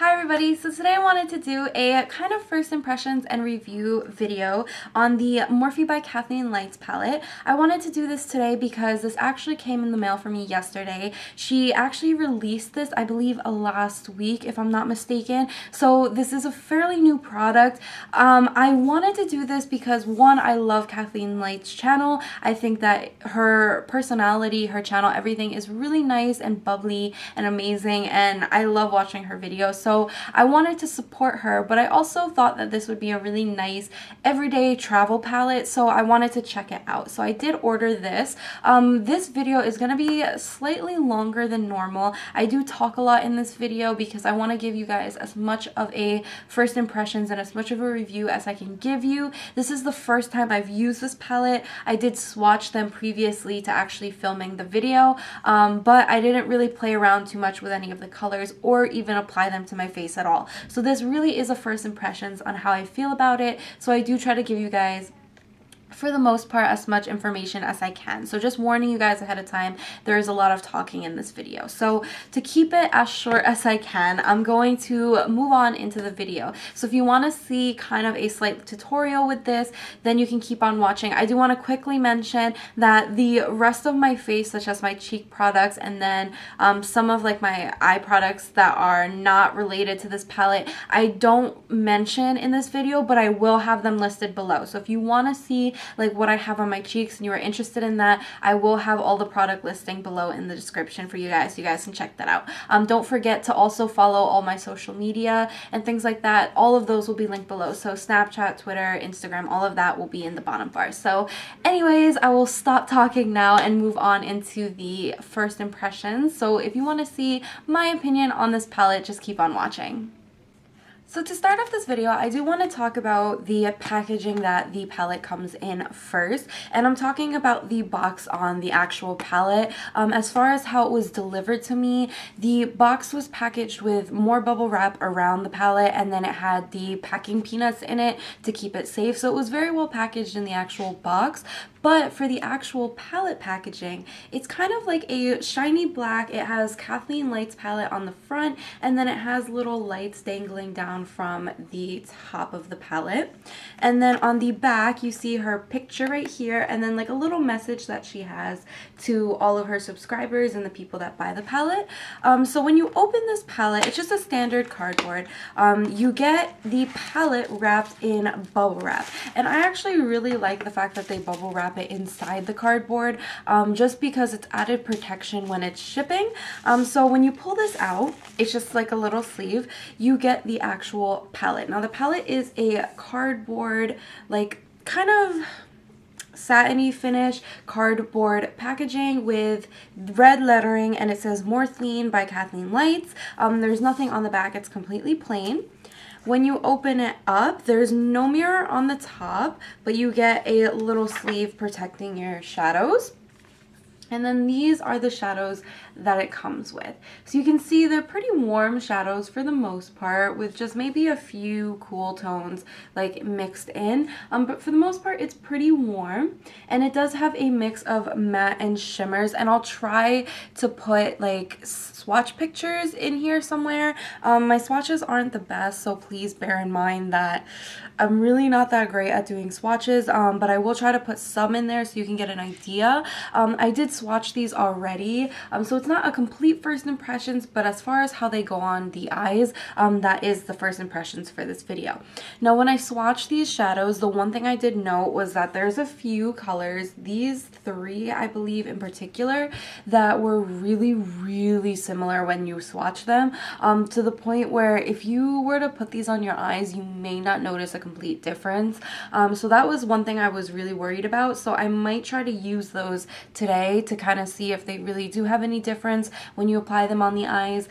Hi everybody, so today I wanted to do a kind of first impressions and review video on the Morphe by KathleenLights palette. I wanted to do this today because this actually came in the mail for me yesterday. She actually released this, I believe, last week if I'm not mistaken. So this is a fairly new product. I wanted to do this because one, I love KathleenLights' channel. I think that her personality, her channel, everything is really nice and bubbly and amazing, and I love watching her videos. So I wanted to support her, but I also thought that this would be a really nice everyday travel palette, so I wanted to check it out. So I did order this. This video is going to be slightly longer than normal. I do talk a lot in this video because I want to give you guys as much of a first impressions and as much of a review as I can give you. This is the first time I've used this palette. I did swatch them previously to actually filming the video, but I didn't really play around too much with any of the colors or even apply them to my face at all. So this really is a first impressions on how I feel about it. So I do try to give you guys, for the most part, as much information as I can. So just warning you guys ahead of time, there is a lot of talking in this video. So to keep it as short as I can, I'm going to move on into the video. So if you want to see kind of a slight tutorial with this, then you can keep on watching. I do want to quickly mention that the rest of my face, such as my cheek products and then some of like my eye products that are not related to this palette, I don't mention in this video, but I will have them listed below. So if you want to see like what I have on my cheeks and you are interested in that, I will have all the product listing below in the description for you guys, so you guys can check that out. Don't forget to also follow all my social media and things like that. All of those will be linked below. So Snapchat, Twitter, Instagram, all of that will be in the bottom bar. So anyways, I will stop talking now and move on into the first impressions. So if you want to see my opinion on this palette, just keep on watching. So to start off this video, I do want to talk about the packaging that the palette comes in first, and I'm talking about the box on the actual palette. As far as how it was delivered to me, the box was packaged with more bubble wrap around the palette, and then it had the packing peanuts in it to keep it safe, so it was very well packaged in the actual box. But for the actual palette packaging, it's kind of like a shiny black. It has KathleenLights palette on the front, and then it has little lights dangling down from the top of the palette. And then on the back, you see her picture right here, and then like a little message that she has to all of her subscribers and the people that buy the palette. So when you open this palette, it's just a standard cardboard. You get the palette wrapped in bubble wrap. And I actually really like the fact that they bubble wrap it inside the cardboard, just because it's added protection when it's shipping. So when you pull this out, it's just like a little sleeve. You get the actual palette. Now the palette is a cardboard, like kind of satiny finish cardboard packaging with red lettering, and it says Morphe by KathleenLights. There's nothing on the back, it's completely plain. When you open it up, there's no mirror on the top, but you get a little sleeve protecting your shadows. And then these are the shadows that it comes with. So you can see they're pretty warm shadows for the most part, with just maybe a few cool tones like mixed in. But for the most part, it's pretty warm. And it does have a mix of matte and shimmers. And I'll try to put like swatch pictures in here somewhere. My swatches aren't the best, so please bear in mind that I'm really not that great at doing swatches, but I will try to put some in there so you can get an idea. I did swatch these already, so it's not a complete first impressions, but as far as how they go on the eyes, that is the first impressions for this video. Now when I swatched these shadows, the one thing I did note was that there's a few colors, these three I believe in particular, that were really similar when you swatch them, to the point where if you were to put these on your eyes, you may not notice a complete difference. So that was one thing I was really worried about, so I might try to use those today to kind of see if they really do have any difference when you apply them on the eyes.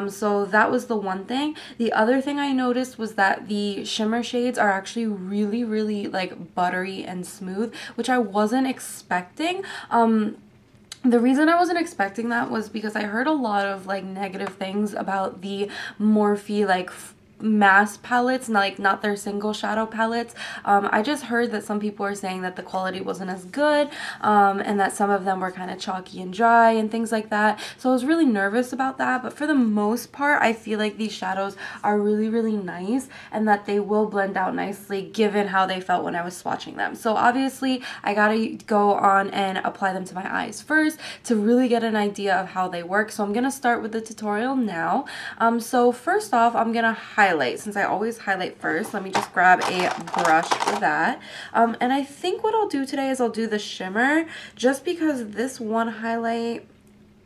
So that was the one thing. The other thing I noticed was that the shimmer shades are actually really like buttery and smooth, which I wasn't expecting. The reason I wasn't expecting that was because I heard a lot of like negative things about the Morphe like mass palettes, like not their single shadow palettes. I just heard that some people were saying that the quality wasn't as good, and that some of them were kind of chalky and dry and things like that. So I was really nervous about that, but for the most part, I feel like these shadows are really, really nice and that they will blend out nicely given how they felt when I was swatching them. So obviously, I gotta go on and apply them to my eyes first to really get an idea of how they work. So I'm gonna start with the tutorial now. So first off, I'm gonna highlight. Since I always highlight first, let me just grab a brush for that. And I think what I'll do today is I'll do the shimmer, just because this one highlight,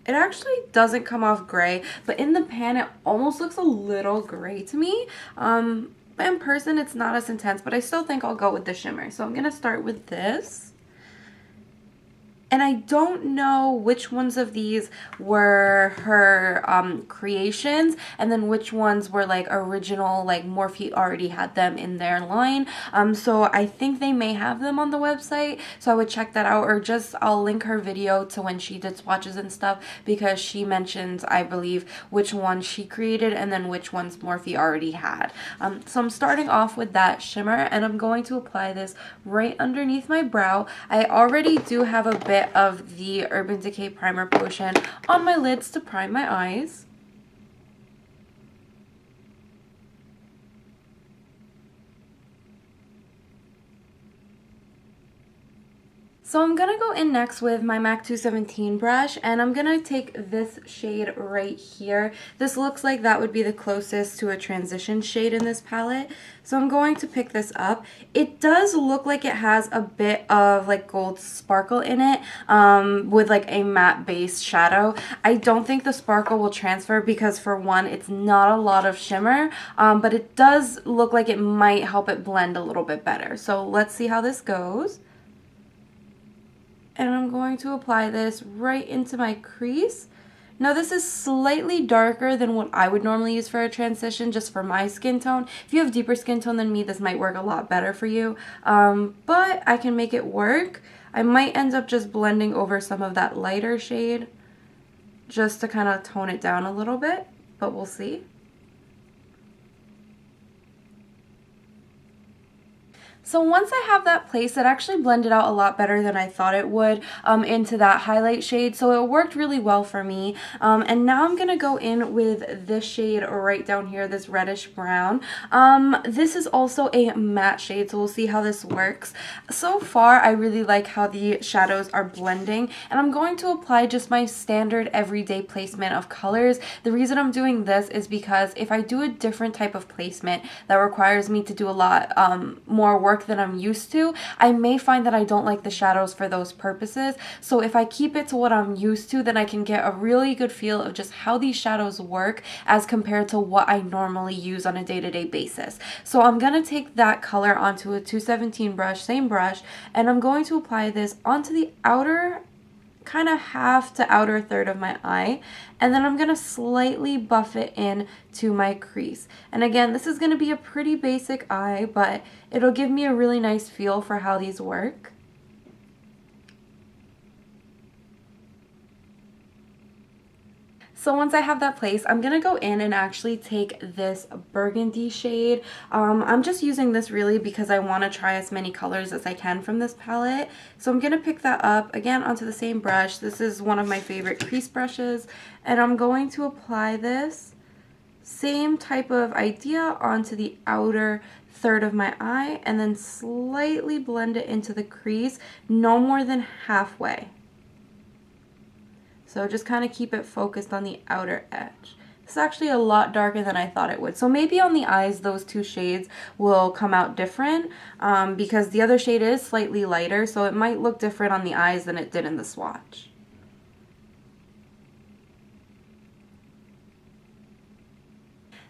it actually doesn't come off gray, but in the pan it almost looks a little gray to me. But in person it's not as intense, but I still think I'll go with the shimmer. So I'm gonna start with this. And I don't know which ones of these were her creations and then which ones were like original, like Morphe already had them in their line. So I think they may have them on the website, so I would check that out, or just I'll link her video to when she did swatches and stuff, because she mentions, I believe, which ones she created and then which ones Morphe already had. So I'm starting off with that shimmer, and I'm going to apply this right underneath my brow. I already do have a bit of the Urban Decay Primer Potion on my lids to prime my eyes. So I'm going to go in next with my MAC 217 brush, and I'm going to take this shade right here. This looks like that would be the closest to a transition shade in this palette. So I'm going to pick this up. It does look like it has a bit of like gold sparkle in it, with like a matte base shadow. I don't think the sparkle will transfer because, for one, it's not a lot of shimmer, but it does look like it might help it blend a little bit better. So let's see how this goes. And I'm going to apply this right into my crease. Now this is slightly darker than what I would normally use for a transition, just for my skin tone. If you have deeper skin tone than me, this might work a lot better for you, but I can make it work. I might end up just blending over some of that lighter shade just to kind of tone it down a little bit, but we'll see. So once I have that placed, it actually blended out a lot better than I thought it would into that highlight shade. So it worked really well for me. And now I'm going to go in with this shade right down here, this reddish brown. This is also a matte shade, so we'll see how this works. So far, I really like how the shadows are blending. And I'm going to apply just my standard everyday placement of colors. The reason I'm doing this is because if I do a different type of placement that requires me to do a lot more work than I'm used to, I may find that I don't like the shadows for those purposes. So if I keep it to what I'm used to, then I can get a really good feel of just how these shadows work as compared to what I normally use on a day-to-day basis. So I'm going to take that color onto a 217 brush, same brush, and I'm going to apply this onto the outer kind of half to outer third of my eye, and then I'm going to slightly buff it in to my crease. And again, this is going to be a pretty basic eye, but it'll give me a really nice feel for how these work. So once I have that placed, I'm going to go in and actually take this burgundy shade. I'm just using this really because I want to try as many colors as I can from this palette. So I'm going to pick that up again onto the same brush. This is one of my favorite crease brushes. And I'm going to apply this same type of idea onto the outer third of my eye and then slightly blend it into the crease, no more than halfway. So just kind of keep it focused on the outer edge. This is actually a lot darker than I thought it would. So maybe on the eyes, those two shades will come out different because the other shade is slightly lighter. So it might look different on the eyes than it did in the swatch.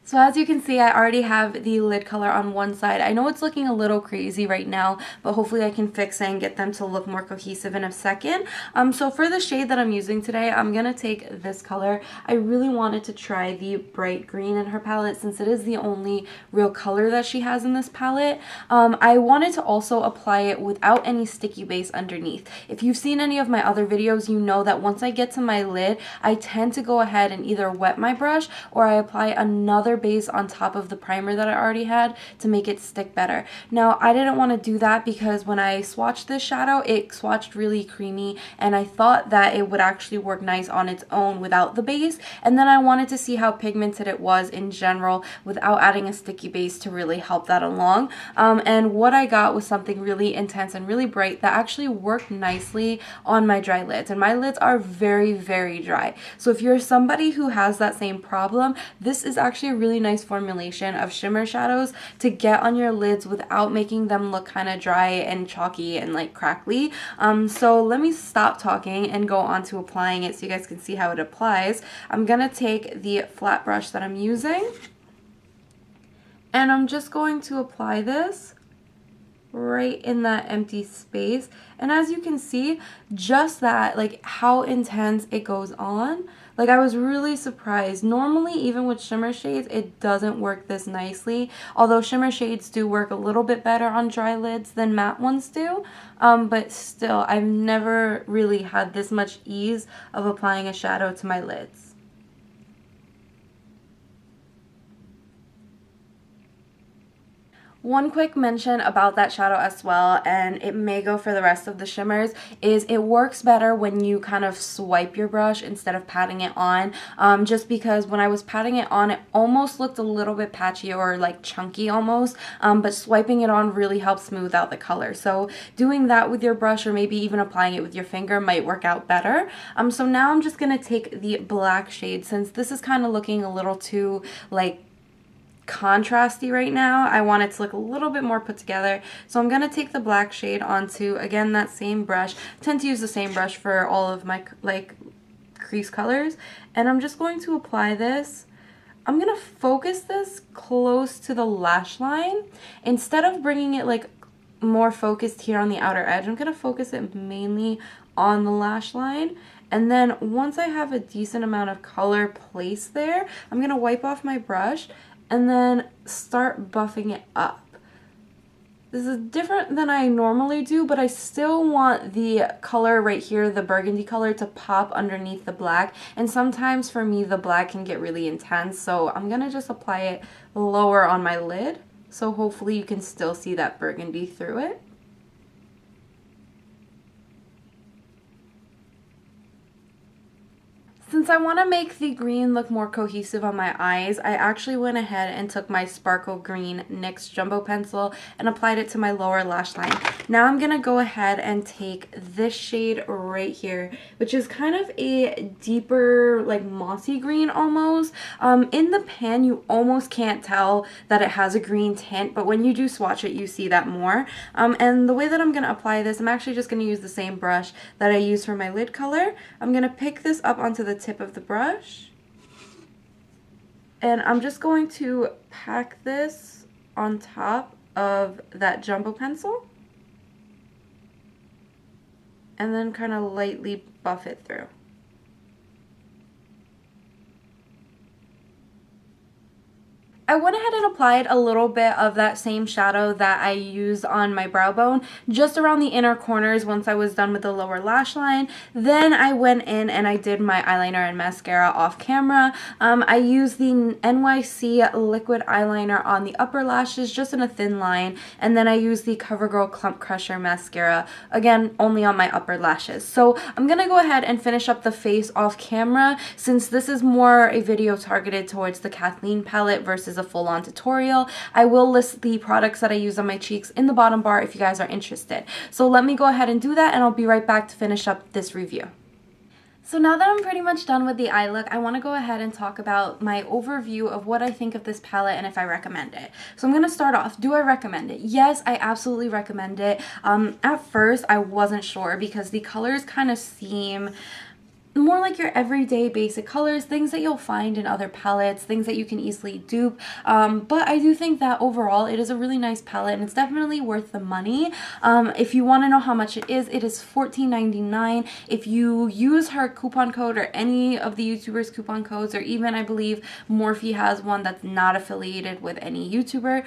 So as you can see, I already have the lid color on one side. I know it's looking a little crazy right now, but hopefully I can fix it and get them to look more cohesive in a second. So for the shade that I'm using today, I'm going to take this color. I really wanted to try the bright green in her palette since it is the only real color that she has in this palette. I wanted to also apply it without any sticky base underneath. If you've seen any of my other videos, you know that once I get to my lid, I tend to go ahead and either wet my brush or I apply another color base on top of the primer that I already had to make it stick better. Now, I didn't want to do that because when I swatched this shadow, it swatched really creamy, and I thought that it would actually work nice on its own without the base, and then I wanted to see how pigmented it was in general without adding a sticky base to really help that along. And what I got was something really intense and really bright that actually worked nicely on my dry lids, and my lids are very, very dry. So if you're somebody who has that same problem, this is actually a really nice formulation of shimmer shadows to get on your lids without making them look kind of dry and chalky and like crackly. So let me stop talking and go on to applying it so you guys can see how it applies. I'm gonna take the flat brush that I'm using, and I'm just going to apply this right in that empty space. And as you can see, just that, like how intense it goes on. Like, I was really surprised. Normally, even with shimmer shades, it doesn't work this nicely. Although shimmer shades do work a little bit better on dry lids than matte ones do. But still, I've never really had this much ease of applying a shadow to my lids. One quick mention about that shadow as well, and it may go for the rest of the shimmers, is it works better when you kind of swipe your brush instead of patting it on, just because when I was patting it on, it almost looked a little bit patchy or like chunky almost, but swiping it on really helps smooth out the color. So doing that with your brush or maybe even applying it with your finger might work out better. So now I'm just going to take the black shade, since this is kind of looking a little too like contrasty right now. I want it to look a little bit more put together, so I'm gonna take the black shade onto, again, that same brush. I tend to use the same brush for all of my like crease colors, and I'm just going to apply this. I'm gonna focus this close to the lash line instead of bringing it like more focused here on the outer edge. I'm gonna focus it mainly on the lash line. And then once I have a decent amount of color placed there, I'm gonna wipe off my brush and then start buffing it up. This is different than I normally do, but I still want the color right here, the burgundy color, to pop underneath the black. And sometimes for me, the black can get really intense, so I'm gonna just apply it lower on my lid. So hopefully you can still see that burgundy through it. Since I want to make the green look more cohesive on my eyes, I actually went ahead and took my Sparkle Green NYX Jumbo Pencil and applied it to my lower lash line. Now I'm going to go ahead and take this shade right here, which is kind of a deeper, like mossy green almost. In the pan, you almost can't tell that it has a green tint, but when you do swatch it, you see that more. And the way that I'm going to apply this, I'm actually just going to use the same brush that I use for my lid color. I'm going to pick this up onto the tip of the brush, and I'm just going to pack this on top of that jumbo pencil and then kind of lightly buff it through. I went ahead and applied a little bit of that same shadow that I used on my brow bone just around the inner corners once I was done with the lower lash line. Then I went in and I did my eyeliner and mascara off camera. I used the NYC Liquid Eyeliner on the upper lashes just in a thin line, and then I used the Covergirl Clump Crusher Mascara, again only on my upper lashes. So I'm going to go ahead and finish up the face off camera, since this is more a video targeted towards the Kathleen palette versus a full-on tutorial. I will list the products that I use on my cheeks in the bottom bar if you guys are interested. So let me go ahead and do that, and I'll be right back to finish up this review. So now that I'm pretty much done with the eye look, I want to go ahead and talk about my overview of what I think of this palette and if I recommend it. So I'm going to start off. Do I recommend it? Yes, I absolutely recommend it. At first, I wasn't sure because the colors kind of seem more like your everyday basic colors, things that you'll find in other palettes, things that you can easily dupe, but I do think that overall it is a really nice palette and it's definitely worth the money. If you want to know how much it is $14.99. If you use her coupon code or any of the YouTubers' coupon codes, or even I believe Morphe has one that's not affiliated with any YouTuber,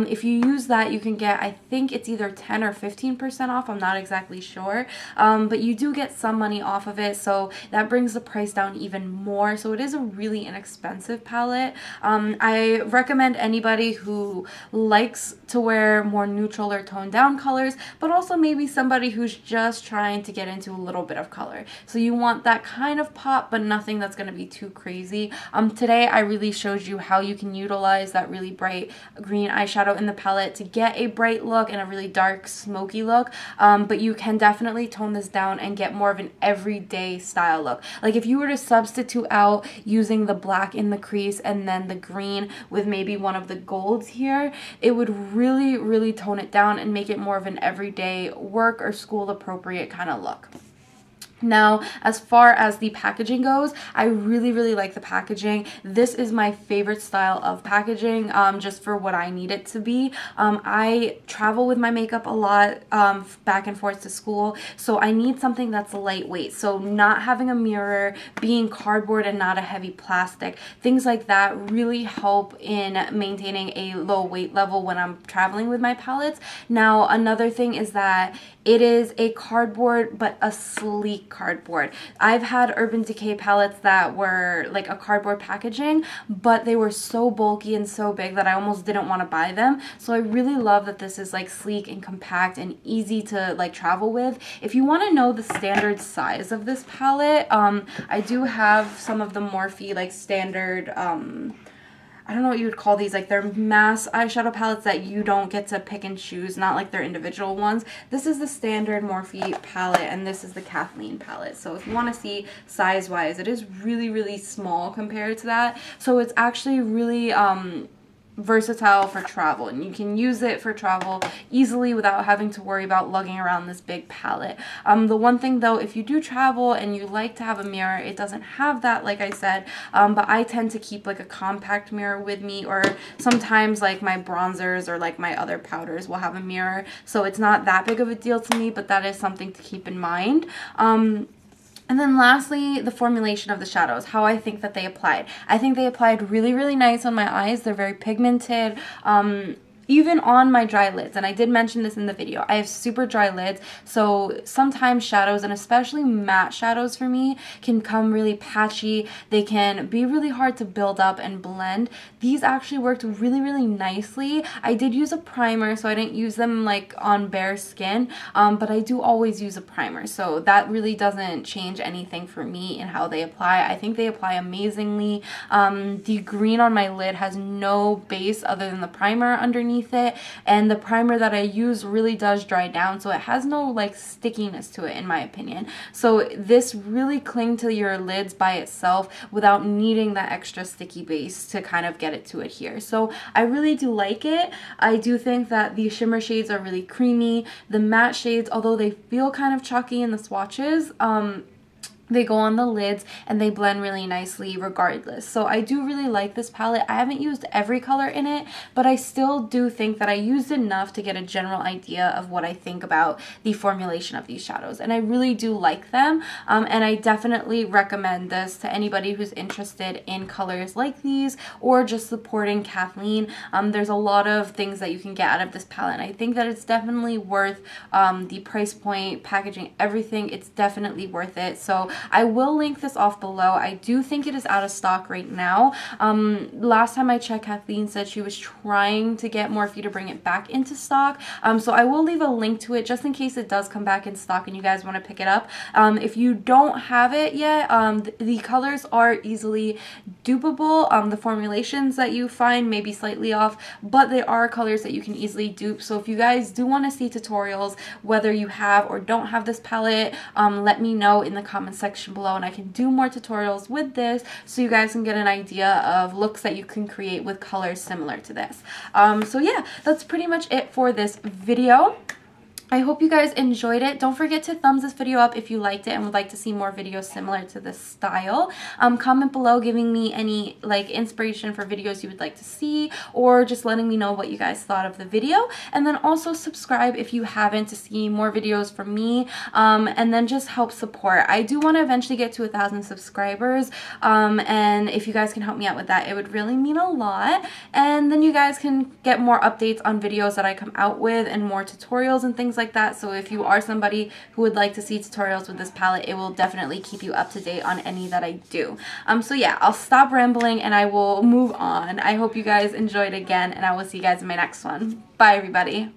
if you use that, you can get, I think it's either 10 or 15% off, I'm not exactly sure, but you do get some money off of it, so that brings the price down even more. So it is a really inexpensive palette. I recommend anybody who likes to wear more neutral or toned down colors, but also maybe somebody who's just trying to get into a little bit of color. So you want that kind of pop, but nothing that's going to be too crazy. Today I really showed you how you can utilize that really bright green eyeshadow in the palette to get a bright look and a really dark smoky look, but you can definitely tone this down and get more of an everyday style look. Like if you were to substitute out using the black in the crease and then the green with maybe one of the golds here, it would really tone it down and make it more of an everyday work or school appropriate kind of look. Now, as far as the packaging goes, I really like the packaging. This is my favorite style of packaging, just for what I need it to be. I travel with my makeup a lot, back and forth to school, so I need something that's lightweight. So not having a mirror, being cardboard and not a heavy plastic, things like that really help in maintaining a low weight level when I'm traveling with my palettes. Now, another thing is that it is a cardboard, but a sleek cardboard. I've had Urban Decay palettes that were like a cardboard packaging, but they were so bulky and so big that I almost didn't want to buy them. So I really love that this is like sleek and compact and easy to like travel with. If you want to know the standard size of this palette, I do have some of the Morphe like standard, I don't know what you would call these, like they're mass eyeshadow palettes that you don't get to pick and choose, not like their individual ones. This is the standard Morphe palette, and this is the Kathleen palette. So if you want to see size-wise, it is really small compared to that. So it's actually really versatile for travel, and you can use it for travel easily without having to worry about lugging around this big palette. The one thing though, if you do travel and you like to have a mirror, it doesn't have that, like I said, but I tend to keep like a compact mirror with me, or sometimes like my bronzers or like my other powders will have a mirror, so it's not that big of a deal to me, but that is something to keep in mind. And then lastly, the formulation of the shadows, how I think that they applied. I think they applied really nice on my eyes. They're very pigmented. Even on my dry lids, and I did mention this in the video, I have super dry lids, so sometimes shadows, and especially matte shadows for me, can come really patchy. They can be really hard to build up and blend. These actually worked really nicely. I did use a primer, so I didn't use them like on bare skin, but I do always use a primer, so that really doesn't change anything for me in how they apply. I think they apply amazingly. The green on my lid has no base other than the primer underneath it, and the primer that I use really does dry down, so it has no like stickiness to it in my opinion. So this really clings to your lids by itself without needing that extra sticky base to kind of get it to adhere. So I really do like it. I do think that the shimmer shades are really creamy. The matte shades, although they feel kind of chalky in the swatches, they go on the lids and they blend really nicely regardless. So I do really like this palette. I haven't used every color in it, but I still do think that I used enough to get a general idea of what I think about the formulation of these shadows. And I really do like them. And I definitely recommend this to anybody who's interested in colors like these or just supporting Kathleen. There's a lot of things that you can get out of this palette. And I think that it's definitely worth the price point, packaging, everything. It's definitely worth it. So I will link this off below. I do think it is out of stock right now. Last time I checked, Kathleen said she was trying to get Morphe to bring it back into stock. So I will leave a link to it just in case it does come back in stock and you guys want to pick it up. If you don't have it yet, the colors are easily dupable. The formulations that you find may be slightly off, but they are colors that you can easily dupe. So if you guys do want to see tutorials, whether you have or don't have this palette, let me know in the comments section below, and I can do more tutorials with this so you guys can get an idea of looks that you can create with colors similar to this. So yeah, that's pretty much it for this video. I hope you guys enjoyed it. Don't forget to thumbs this video up if you liked it and would like to see more videos similar to this style. Comment below giving me any like inspiration for videos you would like to see, or just letting me know what you guys thought of the video. And then also subscribe if you haven't to see more videos from me, and then just help support. I do want to eventually get to 1,000 subscribers, and if you guys can help me out with that, it would really mean a lot. And then you guys can get more updates on videos that I come out with and more tutorials and things things like that. So if you are somebody who would like to see tutorials with this palette, it will definitely keep you up to date on any that I do. So yeah, I'll stop rambling and I will move on. I hope you guys enjoyed again, and I will see you guys in my next one. Bye, everybody.